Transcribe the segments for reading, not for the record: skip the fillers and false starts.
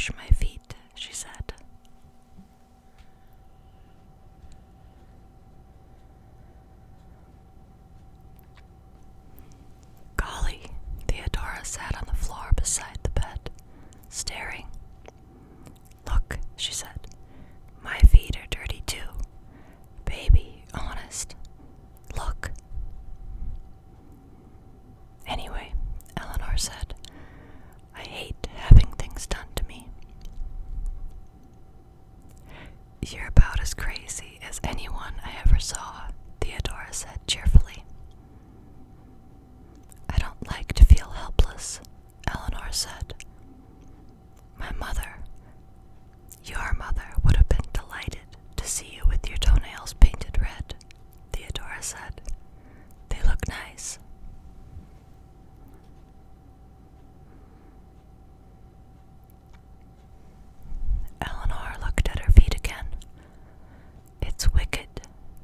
wash my feet, she said. Golly, Theodora sat on the floor beside the bed, staring. Look, she said, my feet are dirty too. Baby, honest. Look. Anyway, Eleanor said, I hate having things done to me. You're about as crazy as anyone I ever saw, Theodora said cheerfully. I don't like to feel helpless, Eleanor said. My mother, your mother, would have been delighted to see you with your toenails painted red, Theodora said. They look nice. Eleanor looked at her feet again. It's wicked,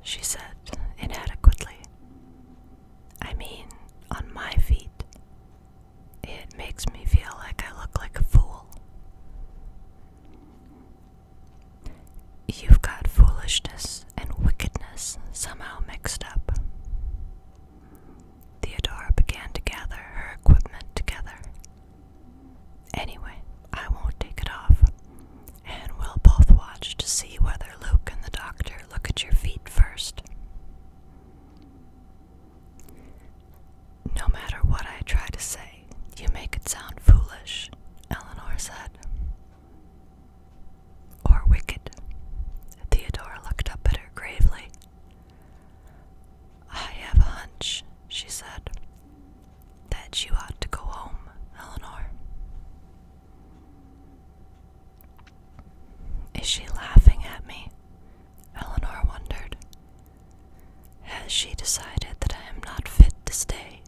she said inadequately. I mean, on my feet. It makes me feel like I look like a fool. You've got foolishness and wickedness somehow mixed up. Theodora began to gather her equipment together. Anyway, I won't take it off, and we'll both watch to see whether Luke and the doctor look at your feet first. No matter what I try to say, you make it sound foolish, Eleanor said. Or wicked. Theodora looked up at her gravely. I have a hunch, she said, that you ought to go home, Eleanor. Is she laughing at me? Eleanor wondered. Has she decided that I am not fit to stay?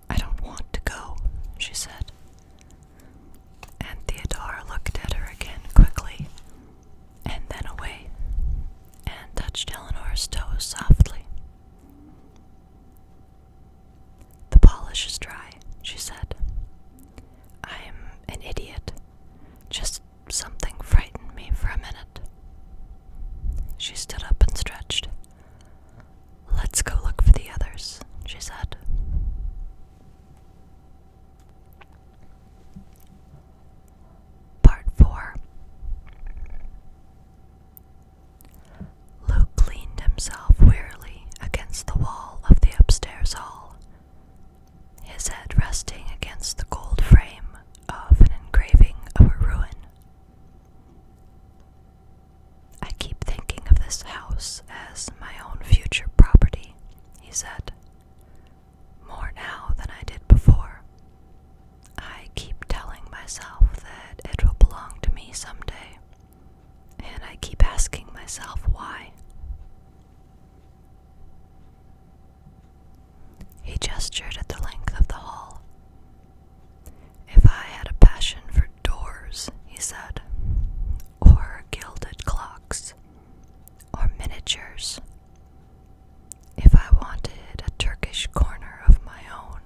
I don't want to go, she said. And Theodora looked at her again quickly, and then away, and touched Eleanor's toes softly. The polish is dry, she said. I'm an idiot. Just something frightened me for a minute. She stood up and stretched. Let's go look for the others, she said. Part 4. Luke leaned himself wearily against the wall of the upstairs hall, his head resting against the gold frame of an engraving of a ruin. I keep thinking of this house as my own future property, he said. More now than I did before. I keep telling myself that it will belong to me someday, and I keep asking myself why. He gestured at the length of the hall. If I had a passion for doors, he said, or gilded clocks, or miniatures, if I wanted a Turkish corner of my own,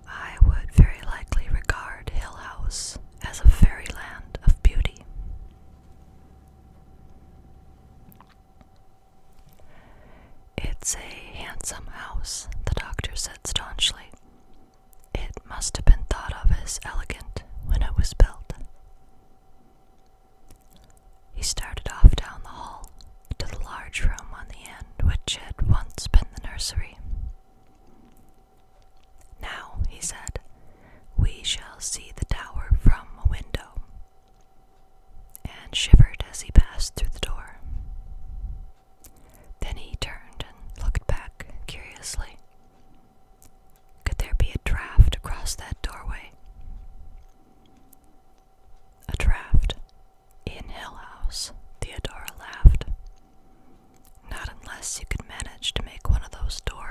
I would very likely regard Hill House as a fairyland of beauty. It's a handsome house, the doctor said staunchly. It must have been thought of as elegant when it was built. He started off down the hall to the large room on the end which had once been the nursery. Now, he said, we shall see the tower from a window, and shivered as he passed through the door. Then he turned and looked back curiously. Could there be a draft across that doorway? A draft in Hill House, Theodora laughed. Not unless you could manage to make one of those doors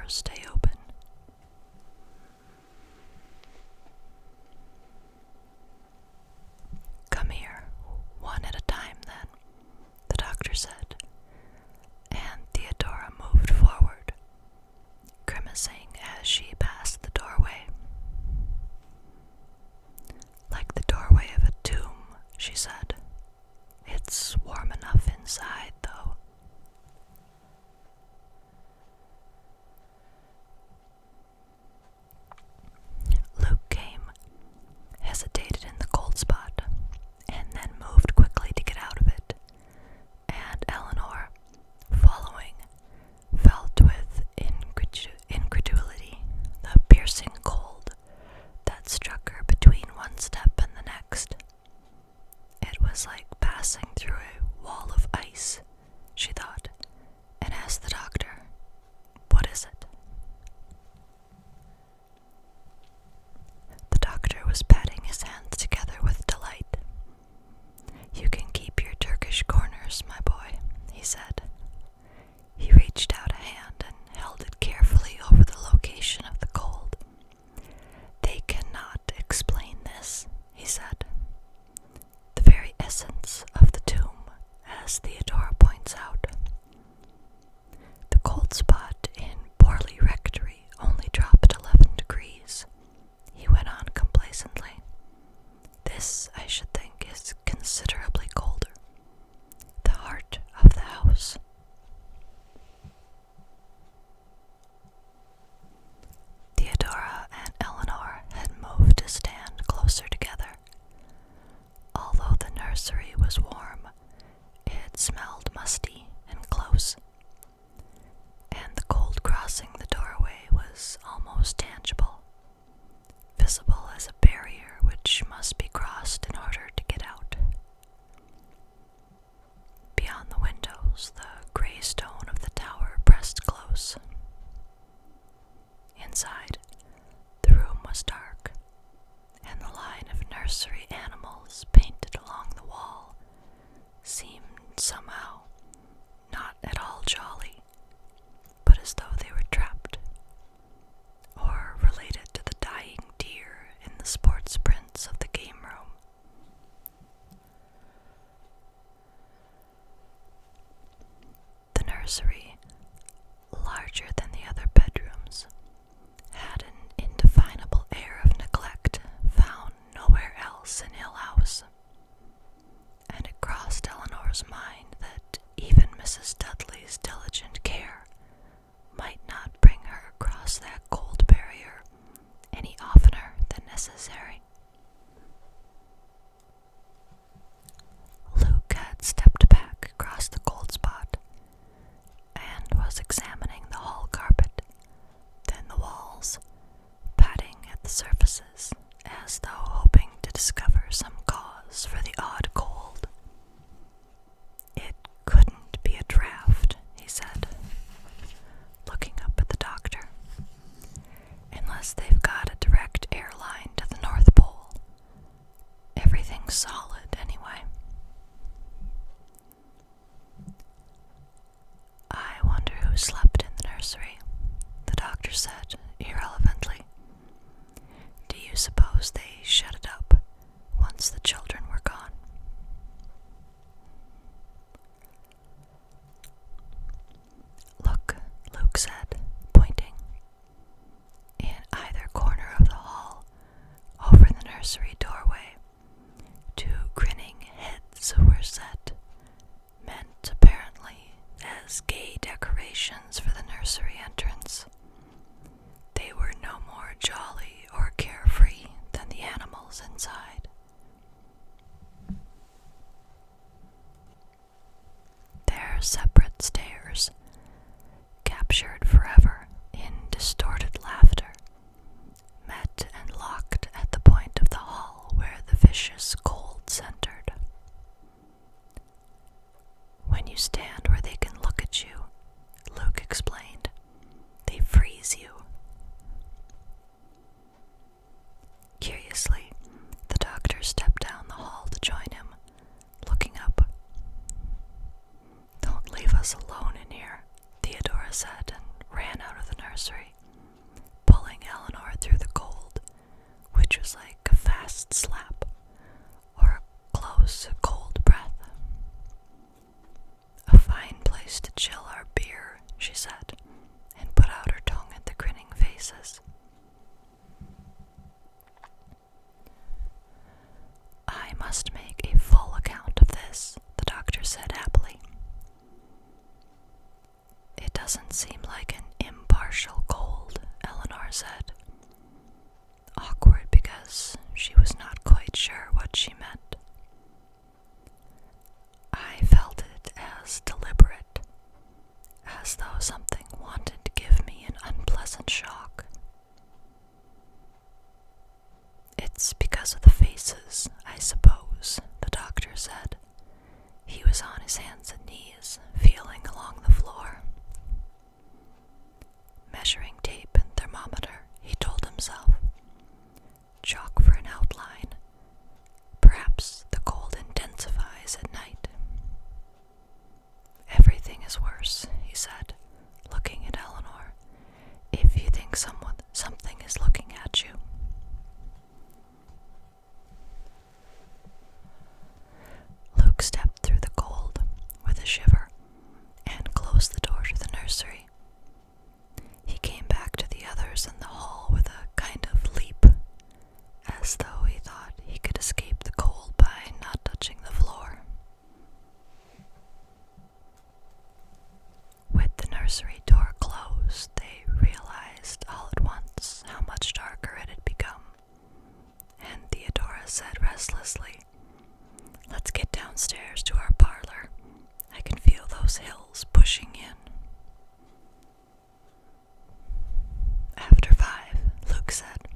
step and the next. It was like passing through a wall of ice, she thought, and asked the doctor, "What is it?" The doctor was patting his hands together with delight. "You can keep your Turkish corners, my boy," he said. He reached out a hand and held it carefully over the location of the cold. "They cannot explain this," he said. "The very essence of the tomb, as Theodora points out. The cold spot in Borley Rectory only dropped 11 degrees, he went on complacently. This, I should think, is considerably colder. The heart of the house." Theodora and Eleanor had moved to stand closer together. Although the nursery was warm, it smelled musty and close, and the cold crossing the doorway was almost tangible, visible as a barrier which must be crossed in order to get out. Beyond the windows, the gray stone of the tower pressed close. Inside, the room was dark, and the line of nursery animals painted along the wall seemed somehow not at all jolly, but as though they were trapped, or related to the dying deer in the sports prints of the game room. The nursery, larger than the other bedrooms, had an indefinable air of neglect found nowhere else in Hill House, and it crossed Eleanor's mind that even Mrs. Dudley's diligent care might not bring her across that cold barrier any oftener than necessary. Luke had stepped back across the cold spot and was examining the hall carpet, then the walls, patting at the surfaces as though hoping to discover some cause for the odd cold. "It couldn't be a draft," he said, looking up at the doctor, "unless they've got a direct air line to the North Pole. Everything's solid anyway." "I wonder who slept in the nursery," the doctor said irrelevantly. "Do you suppose they shut it up once the children were gone?" "Look," Luke said, pointing. In either corner of the hall, over the nursery doorway, 2 grinning heads were set, meant apparently as gay decorations for the nursery entrance. They were no more jolly or carefree than the animals inside. Their separate stares, captured forever in distorted laughter, met and locked at the point of the hall where the vicious cold centered. "When you stand where they can look at you," Luke explained, "they freeze you." Curiously, the doctor stepped down the hall to join him, looking up. "Don't leave us alone in here," Theodora said, and ran out of the nursery, pulling Eleanor through the cold, which was like a fast slap, or a close, cold breath. "A fine place to chill our beer," she said, and put out her tongue at the grinning faces. "I must make a full account of this," the doctor said happily. "It doesn't seem like an impartial cold," Eleanor said, awkward because she was not quite sure what she meant. "I felt it as deliberate, as though something wanted to give me an unpleasant shock. It's because of the face braces, I suppose, the doctor said. He was on his hands and knees, feeling along the floor. Measuring tape and thermometer, he told himself. Chalk for an outline. Perhaps the cold intensifies at night. Everything is worse, he said, looking at Eleanor, if you think something is looking at you. Luke stepped through the cold with a shiver and closed the door to the nursery. He came back to the others in the hall with a kind of leap, as though he thought he could escape the cold by not touching the floor. With the nursery door closed, they realized all at once how much darker it had become, and Theodora said restlessly, "Let's get downstairs to our parlor. I can feel those hills pushing in." After 5, Luke said,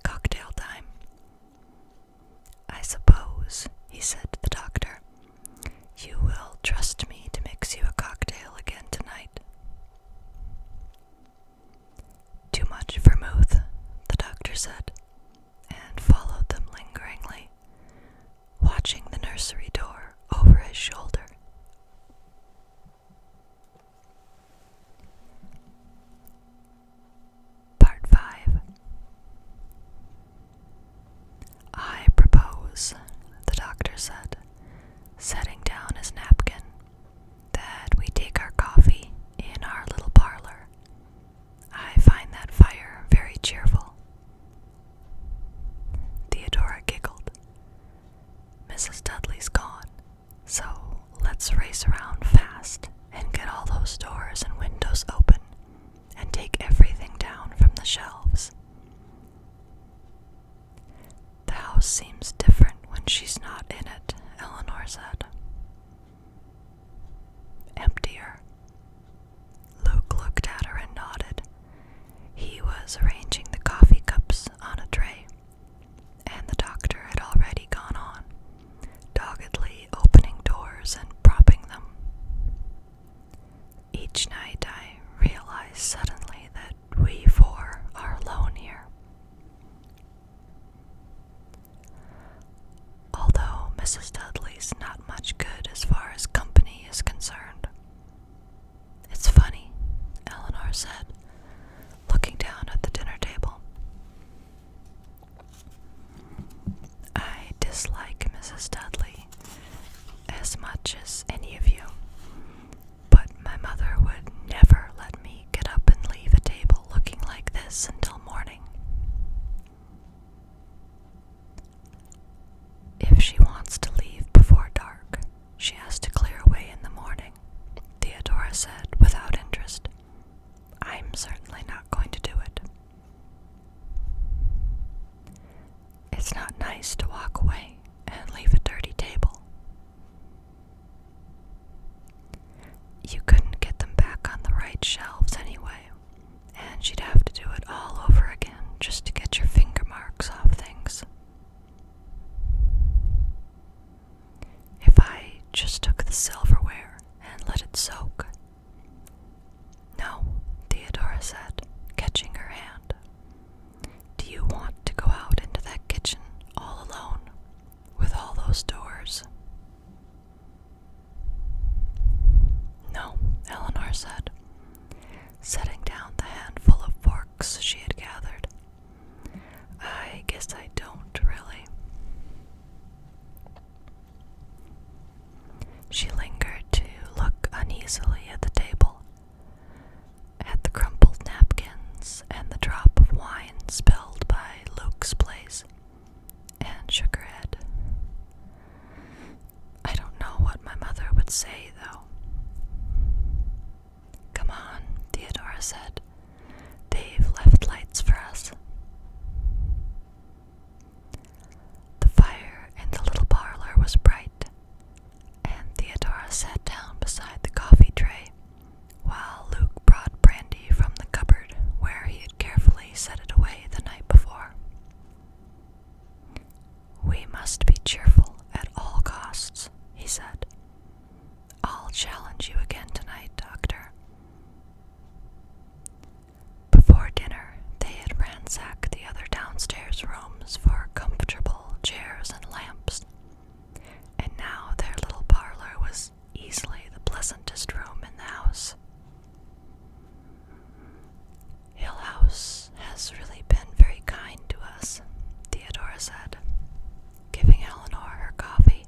"Cocktail time." "I suppose," he said to the doctor, "you will trust me to mix you a cocktail again tonight." "Too much vermouth," the doctor said, and followed them lingeringly, watching the nursery door over his shoulder. Part 5. "I propose," the doctor said, setting down his napkin, "that we take our coffee in our little parlor. I find that fire very cheerful." Theodora giggled. "Mrs. Dudley's gone, so let's race around fast and get all those doors and windows open and take everything down from the shelves." "The house seems different when she's not in it," Eleanor said. "Emptier." Luke looked at her and nodded. He was arranging the coffee cups on a tray, and the doctor had already gone on, doggedly opening doors and propping them. "Each night I realize suddenly that we 4 are alone here." Although Mrs. Dudley's not much good as far as company is concerned. "It's funny," Eleanor said, looking down at the dinner table. "I dislike Mrs. Dudley as much as any of you, but my mother would never let me get up and leave a table looking like this until morning. If she wants to leave before dark, she has to clear away in the morning," Theodora said without interest. "I'm certainly not going to do it." "It's not nice to walk away and leave a dirty table." "You couldn't get them back on the right shelves anyway, and she'd have to do it all over again just to get your finger marks off things." "If I just took the silverware and let it soak." "No," Theodora said, catching her hand. "Do you want to go out into that kitchen all alone, with all those doors?" "No," Eleanor said, setting down the handful of forks she had gathered. "I guess I don't, really." She lingered to look uneasily at the table, at the crumpled napkins and the drop of wine spilled by Luke's place, and shook her head. "I don't know what my mother would say, though." "Come on," Theodora said. "They've left lights for us." The fire in the little parlor was bright, and Theodora sat down beside the coffee tray while Luke brought brandy from the cupboard where he had carefully set it away the night before. "We We must be cheerful at all costs, he said. I'll challenge you again tonight, Doctor. Before dinner, they had ransacked the other downstairs rooms for comfortable chairs and lamps, and now their little parlor was easily the pleasantest room in the house. Hill House has really been very kind to us, Theodora said, giving Eleanor her coffee,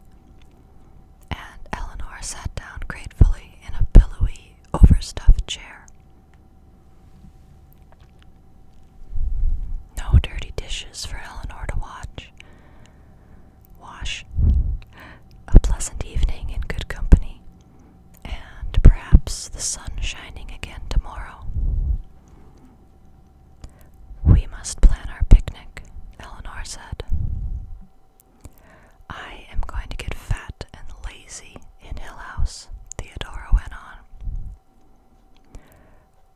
and Eleanor sat down gratefully in a pillowy, overstuffed chair. No dirty dishes for Eleanor to wash. A pleasant evening in good company, and perhaps the sun shining again tomorrow. We must plan our picnic, Eleanor said. I am going to get fat and lazy in Hill House, Theodora went on.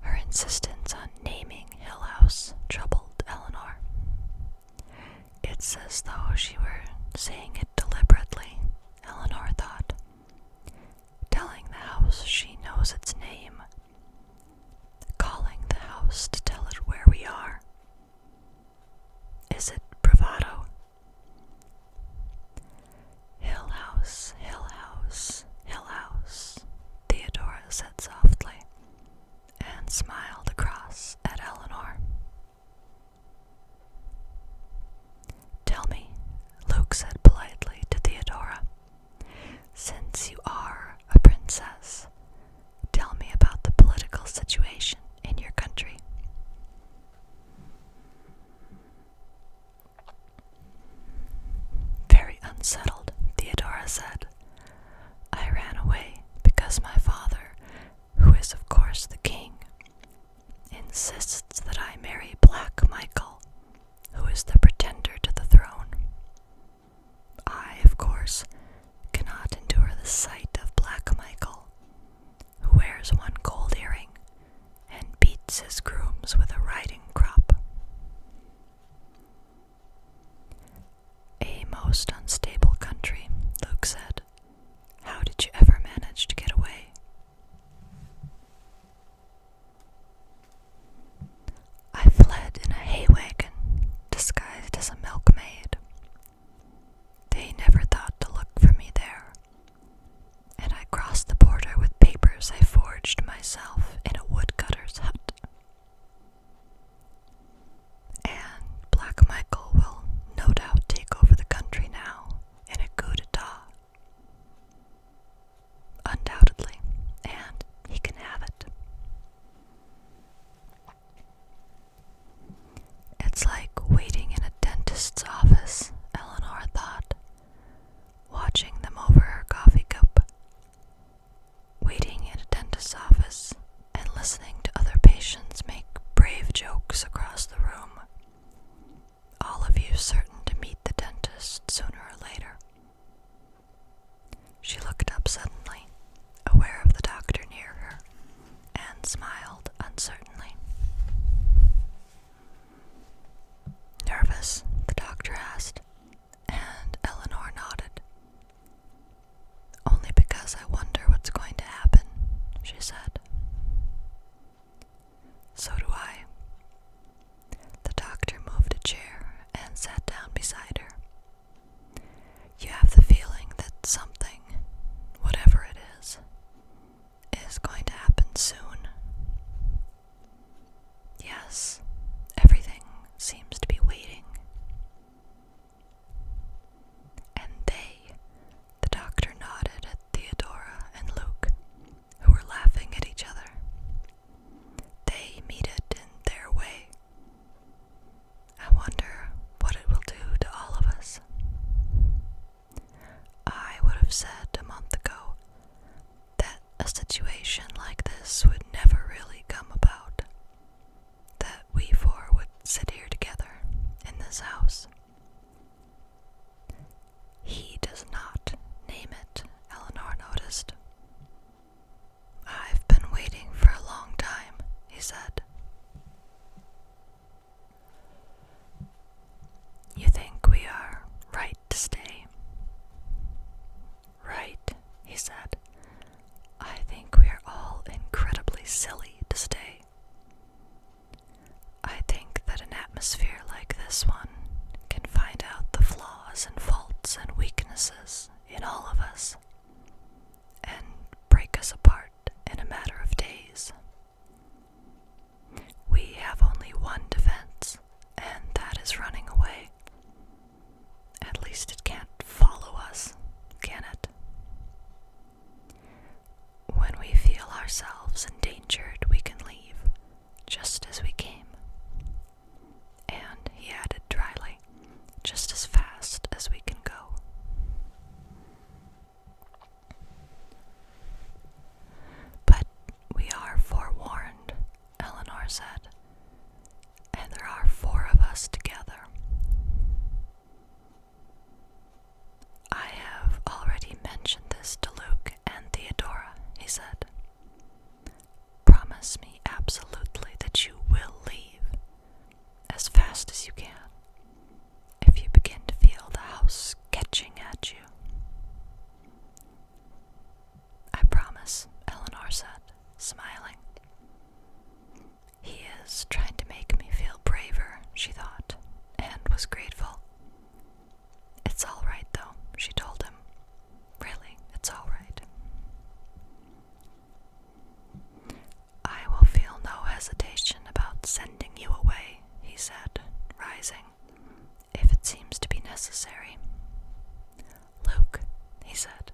Her insistence on naming Hill House troubled Eleanor. It's as though she were saying it deliberately, Eleanor thought, telling the house she knows its name, calling the house to tell it where we are. Is it bravado? Hill House, Hill House, Hill House, Theodora said softly, and smiled across at Eleanor. Tell me, Luke said politely to Theodora, since you are a princess, tell me about the political situation in your country. Very unsettled, Theodora said. I ran away because my father, who is of course the king, insists that I marry Black Michael, who is the pretender to the throne. I, of course, cannot endure the sight of Black Michael, who wears one gold earring and beats his grooms with a riding crop. A most unstable country, Luke said. How did you ever manage to get away? I fled in a hay wagon, disguised as a milkmaid. They never thought to look for me there, and I crossed the border with papers I forged myself in a woodcutter's hut. And Black Michael will no doubt take over the country now in a coup d'etat. Undoubtedly, and he can have it. It's like waiting in a dentist's office, Eleanor thought, watching them over her coffee cup. Waiting in a dentist's office and listening to other patients make brave jokes across the room. All of you certain to meet the dentist sooner or later. She looked up suddenly, aware of the doctor near her, and smiled uncertainly. Nervous? The doctor asked, and Eleanor nodded. Only because I wonder what's going to happen, she said. So do I. The doctor moved a chair and sat down beside her. You have the feeling that something, whatever it is going to happen soon. Yes, everything seems to be waiting. And the doctor nodded at Theodora and Luke, who were laughing at each other. They meet it in their way. I wonder what it will do to all of us. I would have said a month ago that a situation like this would never really come about, that we four would sit here together in this house. He does not name it, Eleanor noticed. I've been waiting for a long time, he said. You think we are right to he said.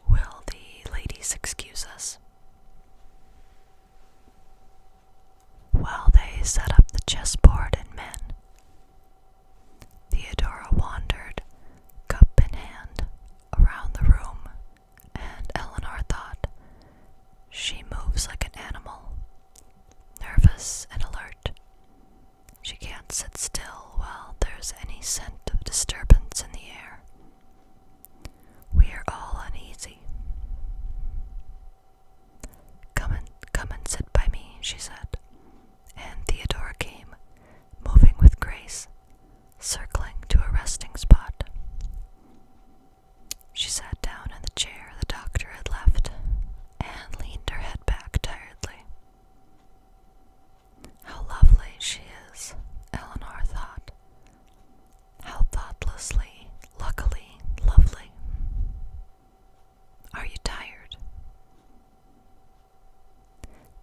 Will the ladies excuse us? While they set up the chessboard and men, Theodora wandered, cup in hand, around the room, and Eleanor thought, she moves like an animal, nervous and alert. She can't sit still while there's any scent of disturbance in the air. We are all uneasy. Come and sit by me, she said, and Theodora came, moving with grace, circling to a resting spot. She sat down in the chair the doctor had left and leaned her head back tiredly. How lovely she is, Eleanor thought. How thoughtlessly, luckily lovely. Are you tired?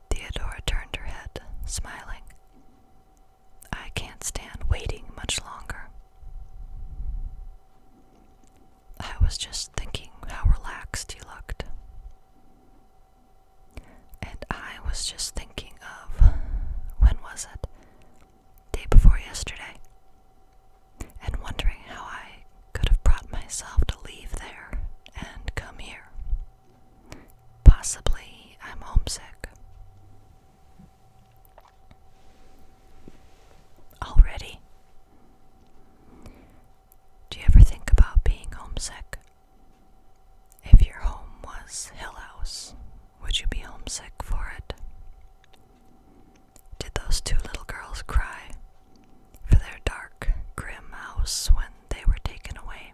Theodora turned her head, smiling. I can't stand waiting much longer. I was just thinking how relaxed you looked. And I was just thinking of, when was it? Day before yesterday. And wondering how I could have brought myself to leave there and come here. Possibly I'm homesick. Already? Do you ever think about being homesick? If your home was Hill House, would you be homesick for it? Did those two little girls cry for their dark, grim house when they were taken away?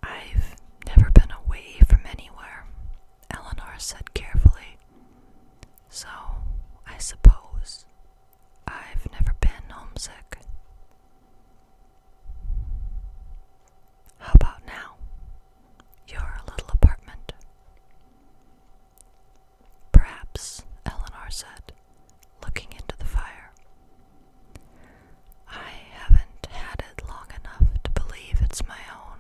I've never been away from anywhere, Eleanor said carefully, so I suppose I've never been homesick. How about now? Your little apartment? Perhaps, Eleanor said, looking into the fire. I haven't had it long enough to believe it's my own.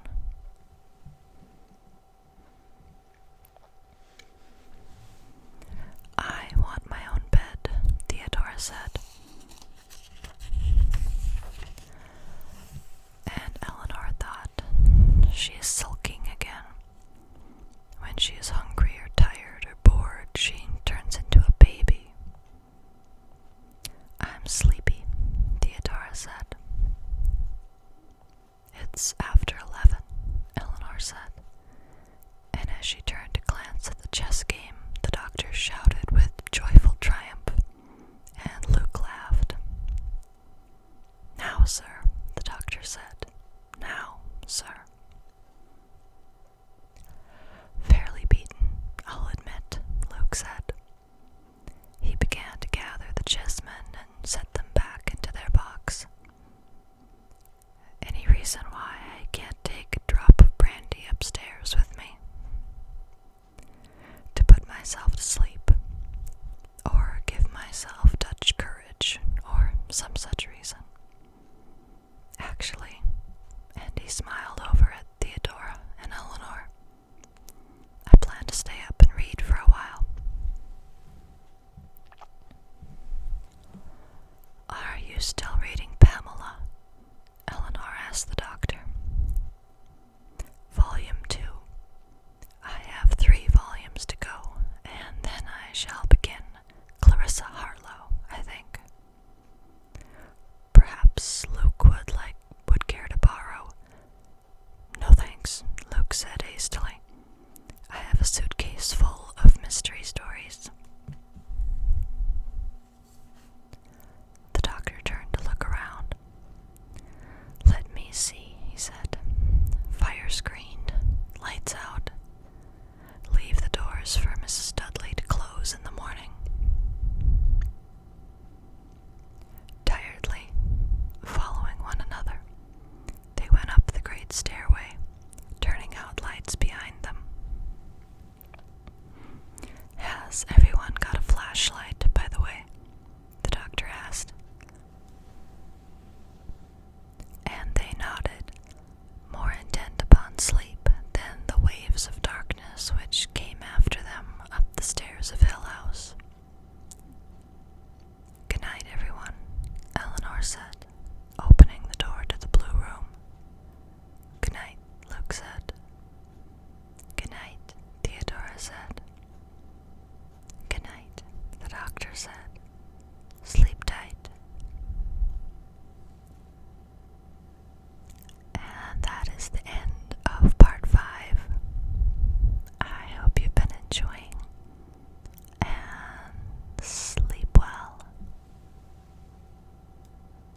I want my own bed, Theodora said. And Eleanor thought, she is sulking again. When she is hungry or tired or bored, she turns into a baby. I'm sleepy, Theodora said. It's after 11, Eleanor said. And as she turned to glance at the chess game, the doctor shouted with joyful triumph, and Luke laughed. Now, sir, the doctor said. Now, sir.